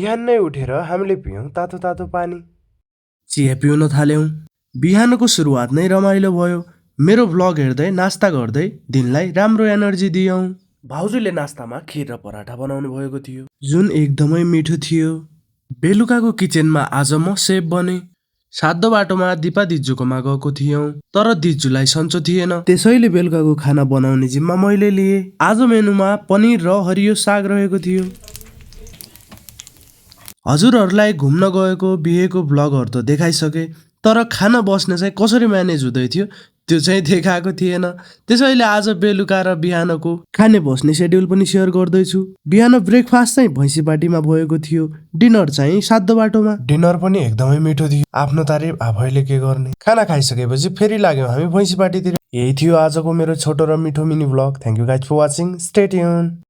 बिहानै उठेर हामीले पियौँ तातो तातो पानी। चिया पिउन थाल्यौँ। बिहानको सुरुवात नै रमाइलो भयो। मेरो भ्लग हेर्दै नास्ता गर्दै दिनलाई राम्रो एनर्जी दियौँ। भाउजूले नास्तामा खिर र पराठा बनाउनु भएको थियो, जुन एकदमै मिठो थियो। बेलुकाको किचनमा आज म सेफ बने। साद्दो बाटोमा दिपा दिज्जूकोमा गएको थियौँ, तर दिज्जूलाई सन्चो थिएन, त्यसैले बेलुकाको खाना बनाउने जिम्मा मैले लिए। आज मेनुमा पनिर र हरियो साग रहेको थियो। हजुरहरूलाई घुम्न गएको बिहेको भ्लगहरू त देखाइसके, तर खाना बस्ने चाहिँ कसरी म्यानेज हुँदै थियो त्यो चाहिँ देखाएको थिएन। त्यसैले आज बेलुका र बिहानको खाने बस्ने सेड्युल पनि सेयर गर्दैछु। बिहान ब्रेकफास्ट चाहिँ भैँसी पार्टीमा भएको थियो, डिनर चाहिँ साद्दो बाटोमा। डिनर पनि एकदमै मिठो थियो। आफ्नो तारिफ आफैले के गर्ने। खाना खाइसकेपछि फेरि लाग्यौँ हामी भैँसी पार्टीतिर। यही थियो आजको मेरो छोटो र मिठो mini vlog. Thank you guys for watching. Stay tune.